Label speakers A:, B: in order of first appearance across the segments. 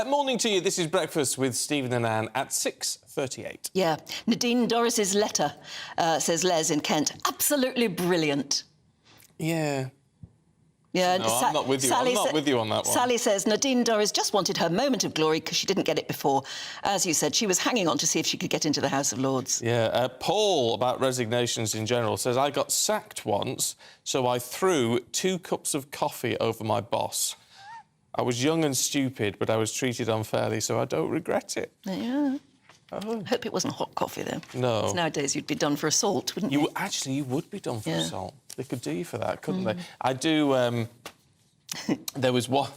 A: Morning to you. This is Breakfast with Stephen and Anne at 6:38.
B: Yeah. Nadine Dorris's letter, says Les in Kent. Absolutely brilliant.
A: Yeah.
B: Yeah,
A: No, I'm not with you. I'm not with you on that one.
B: Sally says Nadine Dorris just wanted her moment of glory because she didn't get it before. As you said, she was hanging on to see if she could get into the House of Lords.
A: Yeah, Paul, about resignations in general, says, I got sacked once, so I threw 2 cups of coffee over my boss. I was young and stupid, but I was treated unfairly, so I don't regret it.
B: Yeah. Oh. I hope it wasn't hot coffee, though.
A: No.
B: 'Cause nowadays you'd be done for assault, wouldn't you?
A: Actually, you would be done for assault. They could do you for that, couldn't they? I do... there was one...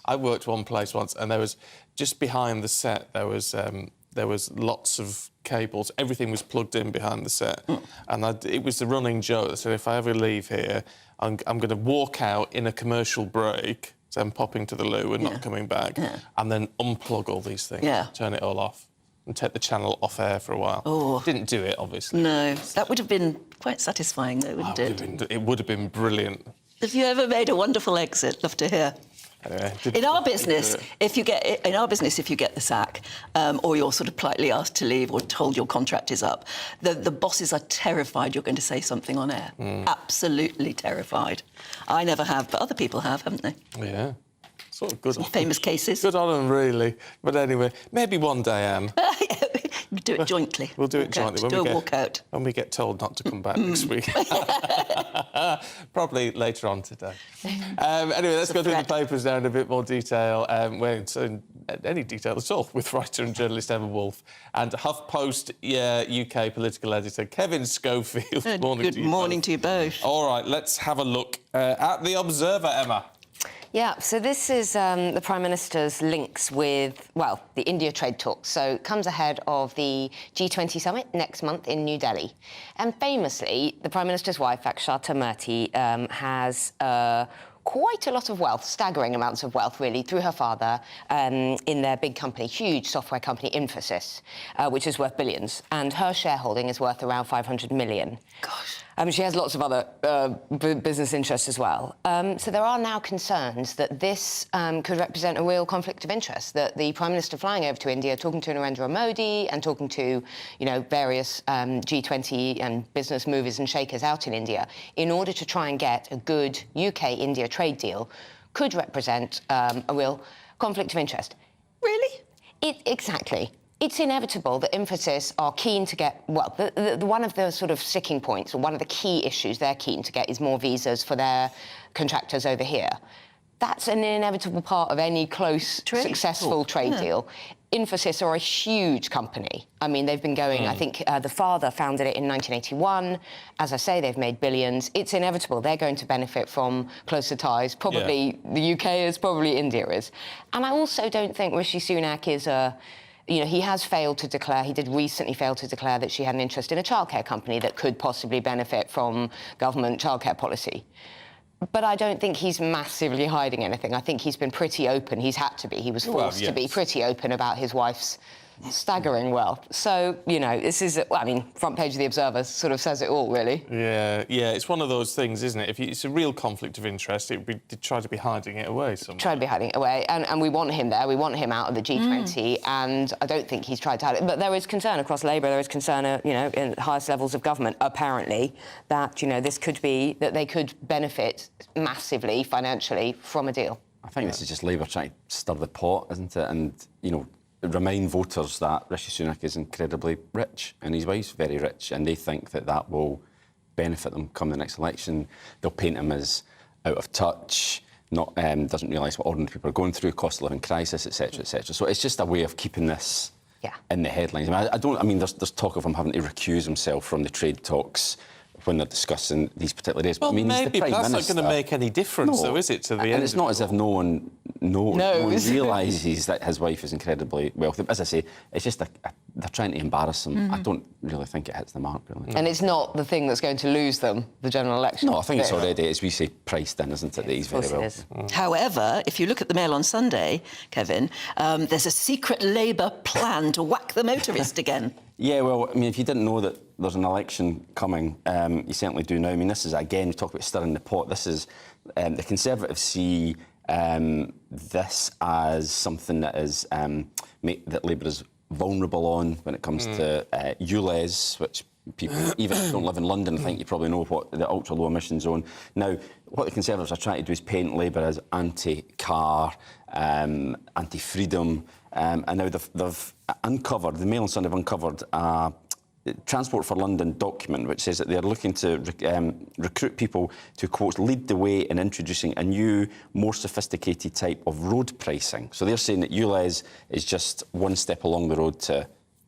A: I worked one place once, and there was... Just behind the set, there was lots of cables. Everything was plugged in behind the set. And it was the running joke that said, if I ever leave here, I'm going to walk out in a commercial break, so I'm popping to the loo and not coming back, and then unplug all these things, turn it all off, and take the channel off air for a while. Oh. Didn't do it, obviously.
B: No, that would have been quite satisfying, though, wouldn't it?
A: It would have been brilliant.
B: Have you ever made a wonderful exit? Love to hear. In our business, if you get the sack, or you're sort of politely asked to leave or told your contract is up, the bosses are terrified you're going to say something on air. Absolutely terrified. I never have, but other people have, haven't they?
A: Yeah. Sort of good.
B: Some famous cases.
A: Good on them, really. But anyway, maybe one day, Anne.
B: Do it jointly.
A: We'll do it jointly.
B: Do a walkout.
A: When we get told not to come back next week. Probably later on today. Anyway, let's go through the papers now in a bit more detail. Any detail at all, with writer and journalist Emma Wolfe and HuffPost UK political editor Kevin Schofield.
B: Good morning to you both.
A: All right, let's have a look at The Observer, Emma.
C: Yeah, so this is the Prime Minister's links with, well, the India trade talks. So it comes ahead of the G20 summit next month in New Delhi. And famously, the Prime Minister's wife, Akshata Murthy, has quite a lot of wealth, staggering amounts of wealth, really, through her father in their big company, huge software company, Infosys, which is worth billions. And her shareholding is worth around 500 million.
B: Gosh.
C: She has lots of other business interests as well. So there are now concerns that this could represent a real conflict of interest, that the Prime Minister flying over to India, talking to Narendra Modi and talking to, various G20 and business movers and shakers out in India, in order to try and get a good UK-India trade deal, could represent a real conflict of interest.
B: Really?
C: Exactly. It's inevitable that Infosys are keen to get, well, one of the sort of sticking points, or one of the key issues they're keen to get is more visas for their contractors over here. That's an inevitable part of any close, successful trade deal. Infosys are a huge company. I mean, they've been going, I think the father founded it in 1981. As I say, they've made billions. It's inevitable. They're going to benefit from closer ties. Probably the UK is, probably India is. And I also don't think Rishi Sunak is a... he has failed to declare, he did recently fail to declare that she had an interest in a childcare company that could possibly benefit from government childcare policy. But I don't think he's massively hiding anything. I think he's been pretty open. He's had to be. He was forced to be pretty open about his wife's staggering wealth. So, this is, front page of The Observer sort of says it all, really.
A: Yeah, it's one of those things, isn't it? If it's a real conflict of interest, they'd try to be hiding it away somewhere.
C: Try to be hiding it away, and we want him there. We want him out of the G20, and I don't think he's tried to hide it. But there is concern across Labour, there is concern, in the highest levels of government, apparently, that, this could be, that they could benefit massively, financially, from a deal.
D: I think this is just Labour trying to stir the pot, isn't it? And, remind voters that Rishi Sunak is incredibly rich and his wife's very rich, and they think that that will benefit them come the next election. They'll paint him as out of touch, doesn't realise what ordinary people are going through, cost of living crisis, etc., etc. So it's just a way of keeping this in the headlines. There's talk of him having to recuse himself from the trade talks when they're discussing these particular days.
A: Well,
D: he's
A: maybe,
D: the Prime
A: but that's
D: Minister.
A: not going to make any difference, though, is it, to the end?
D: And it's not as if no one realises that his wife is incredibly wealthy. As I say, it's just they're trying to embarrass him. I don't really think it hits the mark, really.
C: And it's not the thing that's going to lose them, the general election?
D: No, I think it's already, as we say, priced in, isn't it, that he's very wealthy.
B: However, if you look at the Mail on Sunday, Kevin, there's a secret Labour plan to whack the motorist again.
D: Yeah, well, if you didn't know that there's an election coming, you certainly do now. This is, again, we talk about stirring the pot. This is the Conservatives see this as something that is that Labour is vulnerable on when it comes to ULEZ, which people, even if you don't live in London, I think you probably know what the ultra-low emission zone. Now, what the Conservatives are trying to do is paint Labour as anti-car, anti-freedom, and now they've uncovered, the Mail and Sun have uncovered a Transport for London document which says that they're looking to recruit people to, quote, lead the way in introducing a new, more sophisticated type of road pricing. So they're saying that ULEZ is just one step along the road to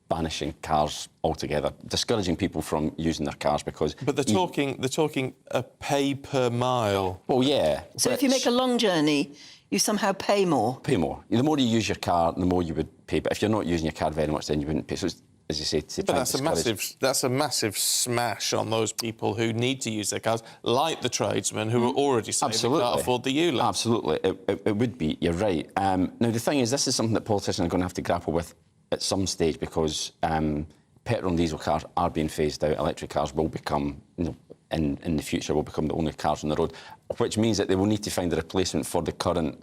D: banishing cars altogether, discouraging people from using their cars because...
A: But they're talking a pay per mile.
D: Well, yeah.
B: So if you make a long journey, you somehow pay more?
D: Pay more. The more you use your car, the more you would pay. But if you're not using your car very much, then you wouldn't pay. So it's, as you say,
A: but that's a massive smash on those people who need to use their cars, like the tradesmen who are already saying they can't afford the ULEZ.
D: Absolutely, it would be. You're right. Now the thing is, this is something that politicians are going to have to grapple with at some stage because petrol and diesel cars are being phased out. Electric cars will become, in the future, will become the only cars on the road, which means that they will need to find a replacement for the current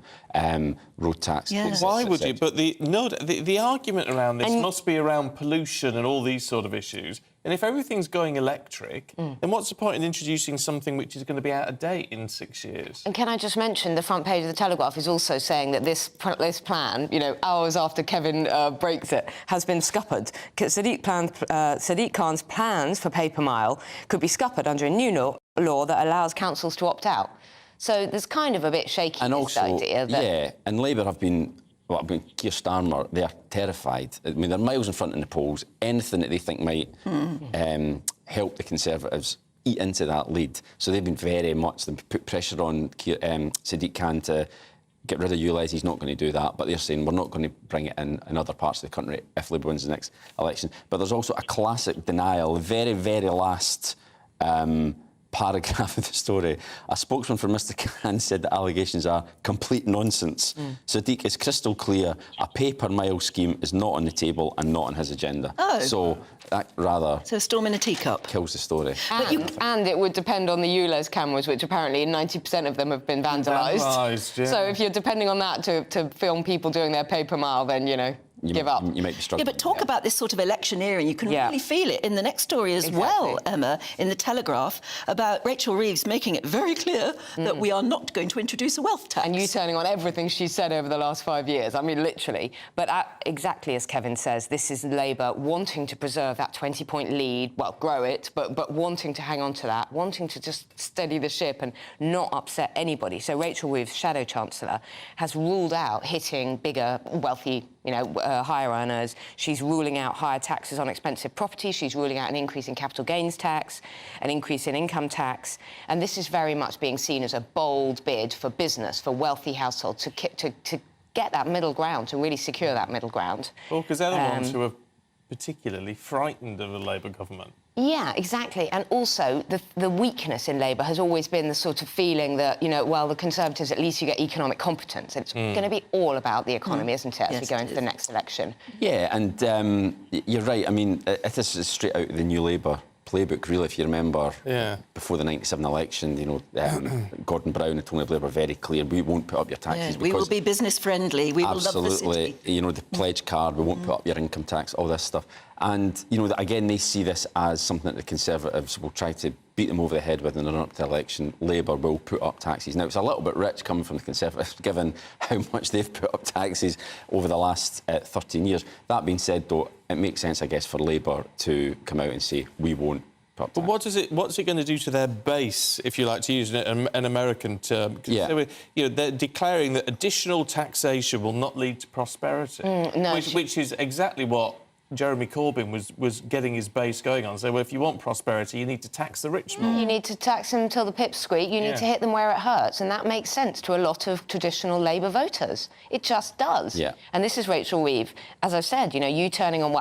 D: road tax.
B: Yeah.
A: Why would you? But the argument around this must be around pollution and all these sort of issues. And if everything's going electric, then what's the point in introducing something which is going to be out of date in 6 years?
C: And can I just mention the front page of the Telegraph is also saying that this plan, hours after Kevin breaks it, has been scuppered. Sadiq Khan's plans for pay per mile could be scuppered under a new law that allows councils to opt out. So there's kind of a bit shaky
D: and
C: this
D: also,
C: idea that...
D: Yeah, and Labour have been... Well, Keir Starmer, they're terrified. I mean, they're miles in front in the polls. Anything that they think might help the Conservatives eat into that lead. So they've been very much... They've put pressure on Sadiq Khan to get rid of ULEZ. He's not going to do that. But they're saying we're not going to bring it in other parts of the country if Labour wins the next election. But there's also a classic denial, the very, very last... paragraph of the story. A spokesman for Mr Khan said the allegations are complete nonsense. Sadiq is crystal clear. A pay per mile scheme is not on the table and not on his agenda.
B: Oh.
D: So that rather...
B: So a storm in a teacup.
D: ...kills the story.
C: And it would depend on the ULEZ cameras, which apparently 90% of them have been vandalised.
A: Yeah.
C: So if you're depending on that to film people doing their pay per mile, then, give up.
D: You might be struggling.
B: Yeah, but talk about this sort of electioneering. You can really feel it in the next story as well, Emma, in the Telegraph, about Rachel Reeves making it very clear that we are not going to introduce a wealth tax.
C: And you turning on everything she's said over the last 5 years. I mean, literally. But exactly as Kevin says, this is Labour wanting to preserve that 20-point lead, well, grow it, but wanting to hang on to that, wanting to just steady the ship and not upset anybody. So Rachel Reeves, Shadow Chancellor, has ruled out hitting bigger, wealthy, higher earners. She's ruling out higher taxes on expensive property. She's ruling out an increase in capital gains tax, an increase in income tax. And this is very much being seen as a bold bid for business, for wealthy households to get that middle ground, to really secure that middle ground.
A: Well, because they're the ones who are particularly frightened of a Labour government.
C: Yeah, exactly. And also, the weakness in Labour has always been the sort of feeling that, well, the Conservatives, at least you get economic competence. It's going to be all about the economy, isn't it, as we go into the next election? Yeah,
D: and you're right. I mean, this is straight out of the New Labour playbook, really, if you remember, before the 97 election, Gordon Brown and Tony Blair were very clear, we won't put up your taxes.
B: We will be business friendly, we will love the city.
D: The pledge card, we won't put up your income tax, all this stuff. And, again, they see this as something that the Conservatives will try to beat them over the head with in the run-up to the election. Labour will put up taxes. Now, it's a little bit rich coming from the Conservatives, given how much they've put up taxes over the last 13 years. That being said, though, it makes sense, I guess, for Labour to come out and say, we won't put up taxes.
A: But what's it going to do to their base, if you like to use an American term?
D: Yeah.
A: They're declaring that additional taxation will not lead to prosperity, which is exactly what Jeremy Corbyn was getting his base going on. So, well, if you want prosperity, you need to tax the rich more.
C: You need to tax them until the pips squeak. You need to hit them where it hurts. And that makes sense to a lot of traditional Labour voters. It just does.
D: Yeah.
C: And this is Rachel Reeves. As I've said, you turning on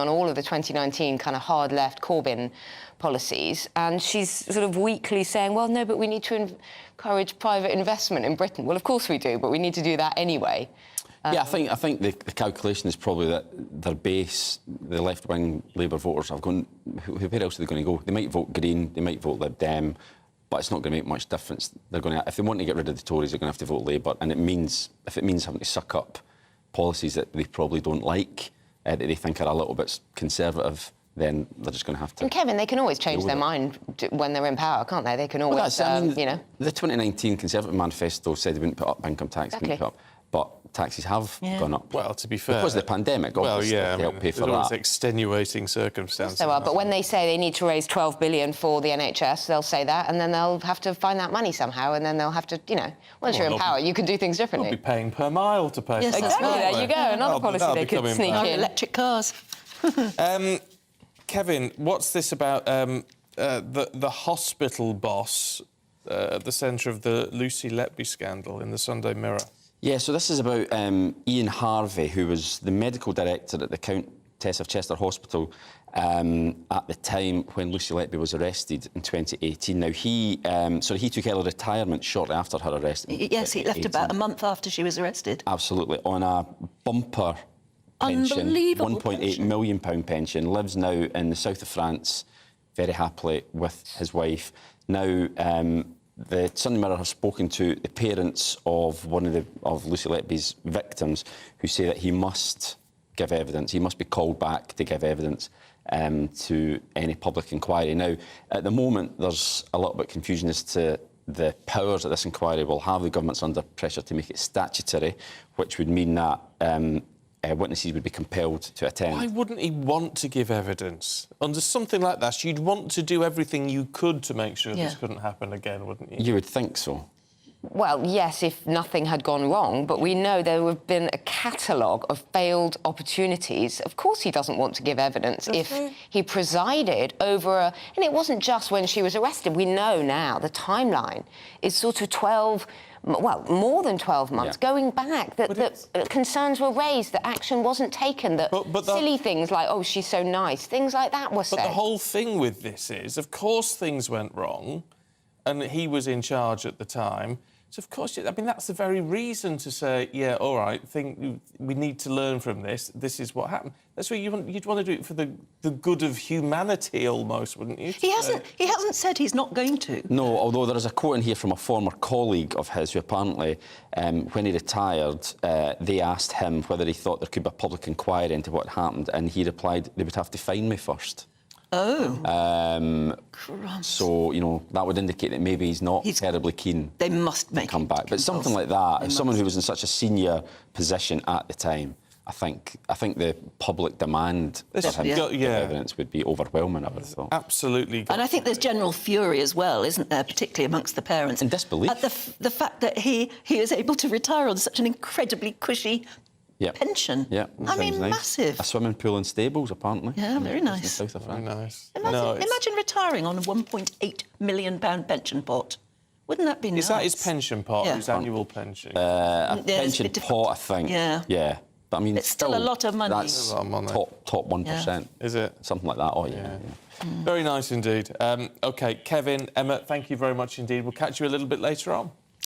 C: all of the 2019 kind of hard left Corbyn policies. And she's sort of weakly saying, well, no, but we need to encourage private investment in Britain. Well, of course we do, but we need to do that anyway.
D: Yeah, I think the calculation is probably that their base, the left-wing Labour voters, have gone, where else are they going to go? They might vote Green, they might vote Lib Dem, but it's not going to make much difference. They're going to, if they want to get rid of the Tories, they're going to have to vote Labour, and if it means having to suck up policies that they probably don't like, that they think are a little bit conservative, then they're just going to have to.
C: And Kevin, they can always change their mind when they're in power, can't they? They can always, you know.
D: The 2019 Conservative manifesto said they wouldn't put up income tax,
C: Exactly.
D: wouldn't put up, but taxes have gone up.
A: Well, to be fair,
D: because of the pandemic, obviously, to help pay for
A: there's
D: that.
A: extenuating circumstances.
C: So, but when they say they need to raise 12 billion for the NHS, they'll say that, and then they'll have to find that money somehow, and then they'll have to, you know, once you're in power, you can do things differently.
A: They'll be paying per mile to pay
B: Yes,
A: for
B: that's
A: that.
B: right.
C: There you go, another policy they could sneak
B: Our
C: in.
B: electric cars.
A: Kevin, what's this about the hospital boss at the centre of the Lucy Letby scandal in the Sunday Mirror?
D: Yeah, so this is about Ian Harvey, who was the medical director at the Countess of Chester Hospital at the time when Lucy Letby was arrested in 2018. Now, he took early retirement shortly after her arrest.
B: Yes, he left about a month after she was arrested.
D: Absolutely, on a bumper pension,
B: Unbelievable
D: £1.8 million pension, lives now in the south of France, very happily with his wife. Now, the Sunday Mirror have spoken to the parents of one of Lucy Letby's victims, who say that he must give evidence. He must be called back to give evidence to any public inquiry. Now, at the moment, there's a little bit of confusion as to the powers that this inquiry will have. The government's under pressure to make it statutory, which would mean that witnesses would be compelled to attend.
A: Why wouldn't he want to give evidence? Under something like that, you'd want to do everything you could to make sure this couldn't happen again, wouldn't you?
D: You would think so.
C: Well, yes, if nothing had gone wrong, but we know there have been a catalogue of failed opportunities. Of course he doesn't want to give evidence if he presided over a... And it wasn't just when she was arrested. We know now the timeline is sort of 12... Well, more than 12 months, going back, that concerns were raised, that action wasn't taken, that silly things like, oh, she's so nice, things like that were said.
A: But the whole thing with this is, of course things went wrong, and he was in charge at the time. So, of course, I mean, that's the very reason to say, yeah, all right, we need to learn from this. This is what happened. That's what you'd want to do it for the good of humanity, almost, wouldn't you?
B: He hasn't said he's not going to.
D: No, although there is a quote in here from a former colleague of his who apparently, when he retired, they asked him whether he thought there could be a public inquiry into what happened, and he replied, they would have to find me first.
B: Oh.
D: So, you know, that would indicate that maybe he's not terribly keen
B: They must make
D: to come back. But something like that, if someone who was in such a senior position at the time, I think the public demand for him to give evidence would be overwhelming, I would have thought.
A: Absolutely.
B: And I think there's general fury as well, isn't there, particularly amongst the parents.
D: And disbelief.
B: At the fact that he is able to retire on such an incredibly cushy pension.
D: Yeah,
B: I mean,
D: nice.
B: massive.
D: A swimming pool and stables, apparently.
B: Yeah, very nice.
D: In the south of France.
A: Very nice.
B: Imagine retaring on a £1.8 million pension pot. Wouldn't that be nice?
A: Is that his pension pot,
B: Yeah.
A: his annual pension?
D: A pension pot, I think.
B: Yeah.
D: But I mean,
B: It's still a lot of money.
D: That's
A: A lot of money.
D: top 1%.
A: Is it?
D: Something like that. Oh, yeah.
A: Very nice indeed. OK, Kevin, Emma, thank you very much indeed. We'll catch you a little bit later on.